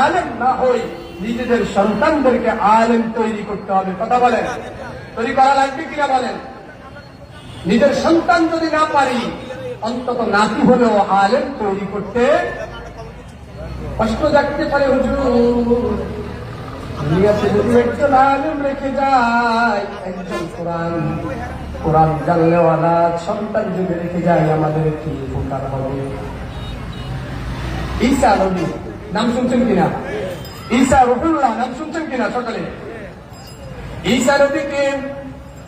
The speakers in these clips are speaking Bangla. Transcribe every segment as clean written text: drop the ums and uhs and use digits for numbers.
আলেম না হই, নিজেদের সন্তানদেরকে আলেম তৈরি করতে হবে। কথা বলেন, তৈরি করা লাগবে কিনা বলেন? নিজের সন্তান যদি না পারি, অন্তত নাতি হলেও আলেম তৈরি করতে। প্রশ্ন জাগতে পারে, হুজুর দুনিয়াতে যদি একজন আলেম রেখে যায়, একজন কোরআন জানলেওয়ালা সন্তান যদি রেখে যায়, আমাদের কি উপকার হবে? ঈসা নবী নাম শুনছেন কিনা? ঈসা রুহুল্লাহ নাম শুনছেন কিনা সকালে? ঈসা নবীকে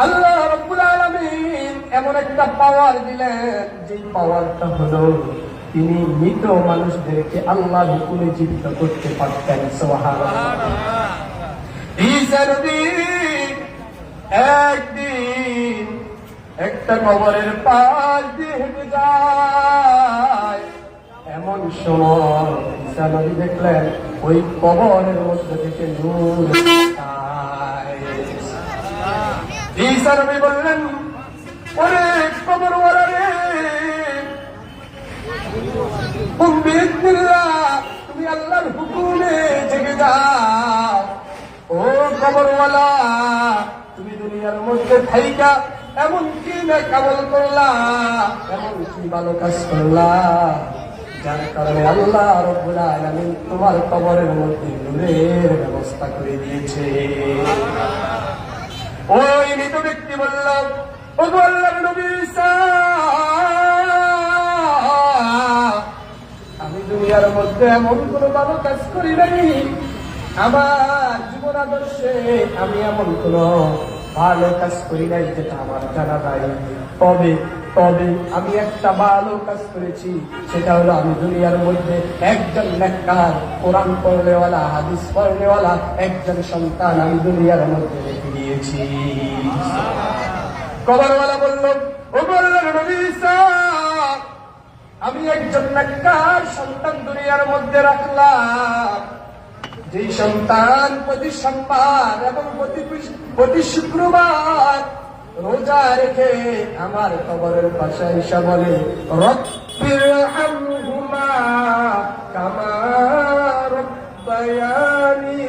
আল্লাহ রাব্বুল আলামিন এমন একটা পাওয়ার দিলেন, যে পাওয়ারটা হলো তিনি মৃত মানুষদেরকে আল্লাহর হুকুমে জীবিত করতে পারতেন। সুবহানাল্লাহ। ঈসা নবী একদিন একটা কবরের পাশ দিয়ে হেঁটে যায়, এমন সময় ঈসা নবী দেখলেন ওই কবরের মধ্যে থেকে নূর আসছে। ঈসা নবী বললেন, ওরে কবরওয়ালা রে, তুমি আল্লাহর হুকুমে জেগে যাও। ও কবরওয়ালা, তুমি দুনিয়ার মধ্যে থাইকা এমন কি না কামল করলা, এমন কি ভালো কাজ করলা, যার কারণে আল্লাহ রাব্বুল আলামিন তোমার কবরের মধ্যে নূরের ব্যবস্থা করে দিয়েছে। ওই মৃত ব্যক্তি বলল, ও আল্লাহর নবী ঈসা, আমি দুনিয়ার মধ্যে এমন কোন ভালো কাজ করি নাই, আমার জীবন আদর্শে আমি এমন কোন ভালো কাজ করি নাই যেটা আমার জানা নাই। তবে আমি একটা ভালো কাজ করেছি, সেটা হলো আমি দুনিয়ার মধ্যে একজন নেককার কোরআন পড়নেওয়ালা হাদিস পড়নেওয়ালা একজন সন্তান আমি দুনিয়ার মধ্যে রেখে দিয়েছি। কবরওয়ালা বলল, ও আল্লাহর নবী ঈসা, আমি একজন নেককার সন্তান দুনিয়ার মধ্যে রাখলাম, যেই সন্তান প্রতি সোমবার এবং প্রতি শুক্রবার রোজা রেখে আমার কবরের পাশে এসে বলে, রব্বিরহামহুমা কামা রব্বায়ানি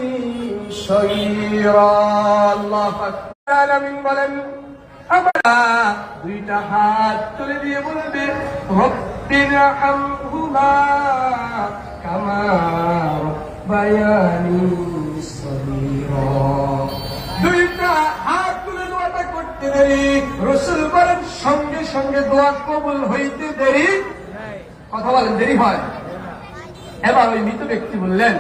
সগীরা। আল্লাহু আকবার। আলামিন বলেন, আমরা দুইটা হাত তুলে দিয়ে বলবে, রব্বিরহামহুমা কামা রব্বায়ানি সগীরা। দুইটা হাত তুলে দোয়াটা করতে দেরি, রাসূল বলেন সঙ্গে সঙ্গে দোয়া কবুল হইতে দেরি। কথা বলেন, দেরি হয়? এবার ওই মৃত ব্যক্তি বললেন,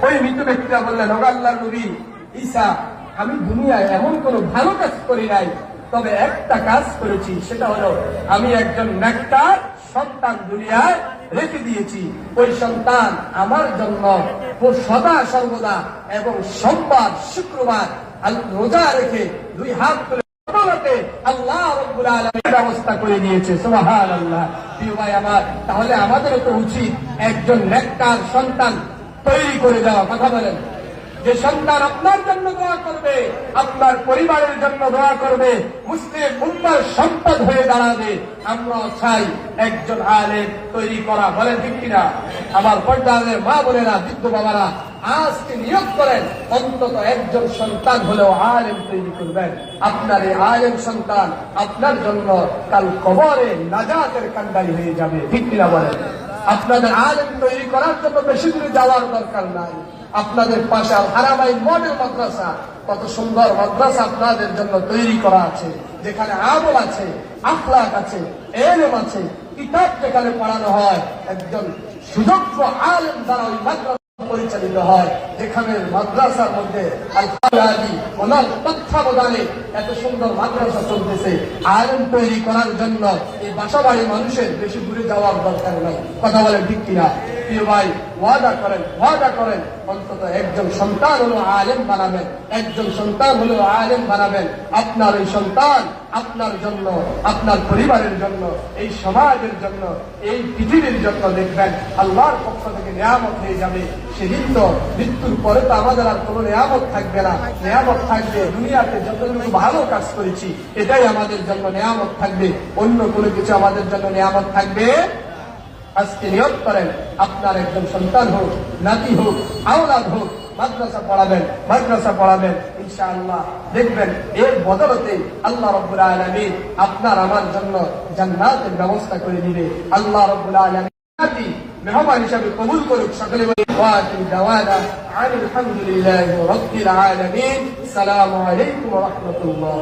ওই মৃত ব্যক্তিরা বললেন, ও আল্লাহর নবী ঈসা, আমি দুনিয়ায় এমন কোন ভালো কাজ করি নাই, তবে একটা কাজ করেছি, সেটা হলো আমি একজন নেককার সন্তান দুনিয়ায় রেখে দিয়েছি। ওই সন্তান আমার জন্য সদা সর্বদা এবং সোমবার শুক্রবার রোজা রেখে দুই হাত তুলে আল্লাহ রাব্বুল আলামিন ব্যবস্থা করে দিয়েছে। সুবহানাল্লাহ। প্রিয় ভাই আমার, তাহলে আমাদেরও তো উচিত একজন নেককার সন্তান তৈরি করে দেওয়া। কথা বলেন, যে সন্তান আপনার জন্য দোয়া করবে, আপনার পরিবারের জন্য দোয়া করবে, মুসলিম উম্মার সম্পদ হয়ে দাঁড়াবে। আমরা চাই একজন আলেম তৈরি করা। বলেন ঠিক কিনা? আমার পর্দাদের মা বোনেরা, বৃদ্ধ বাবারা, আজকে নিয়োগ করেন, অন্তত একজন সন্তান হলেও আলেম তৈরি করবেন। আপনার এই আলেম সন্তান আপনার জন্য কাল কবরে নাজাতের কান্ডারি হয়ে যাবে। ঠিক কিনা বলেন? আপনাদের আলেম তৈরি করার জন্য বেশি দূরে যাওয়ার দরকার নাই। আপনাদের পাশে আল হারামাইন মডেল মাদ্রাসা, কত সুন্দর মাদ্রাসা আপনাদের জন্য তৈরি করা আছে, যেখানে আমল আছে, আখলাক আছে, ইলম আছে, কিতাব যেখানে পড়ানো হয়, একজন সুযোগ্য আলেম দ্বারা ওই মাদ্রাসা পরিচালিত হয়, যেখানে মাদ্রাসার মধ্যে আল ফালাহি ওনার তত্ত্বাবধানে এত সুন্দর মাদ্রাসা চলতেছে। আলেম তৈরি করার জন্য এই বাসাবাড়ি মানুষের বেশি দূরে যাওয়ার দরকার নাই। কথা বলেন ঠিক কিনা? প্রিয় ভাই, ওয়াদা করেন অন্তত একজন সন্তান হলো আলেম বানাবেন, একজন সন্তান হলো আলেম বানাবেন। আপনার এই সন্তান আপনার জন্য, আপনার পরিবারের জন্য, এই সমাজের জন্য, এই পৃথিবীর জন্য দেখবেন আল্লাহর পক্ষ থেকে নিয়ামত হয়ে যাবে। সেদিন তো মৃত্যুর পরে তো আমাদের আর কোনো নিয়ামত থাকবে না। নিয়ামত থাকবে দুনিয়াতে যতটুকু ভালো কাজ করেছি, এটাই আমাদের জন্য নিয়ামত থাকবে। অন্য কোনো কিছু আমাদের জন্য নিয়ামত থাকবে আজকে নিয়ত করেন আপনার একজন সন্তান হোক, নাতি হোক, আওলাদ হোক, মাদ্রাসা পড়াবেন ইনশাআল্লাহ। দেখবেন এর বদলতে আল্লাহ রাব্বুল আলামিন আপনার আমার জন্য জান্নাতের ব্যবস্থা করে দিবে। আল্লাহ রাব্বুল আলামিন মেহমান হিসাবে কবুল করুক। সকলে বলি ওয়া আখিরু দাওয়ানা আলহামদুলিল্লাহি রাব্বিল আলামিন। আসসালামু আলাইকুম ওয়া রাহমাতুল্লাহ।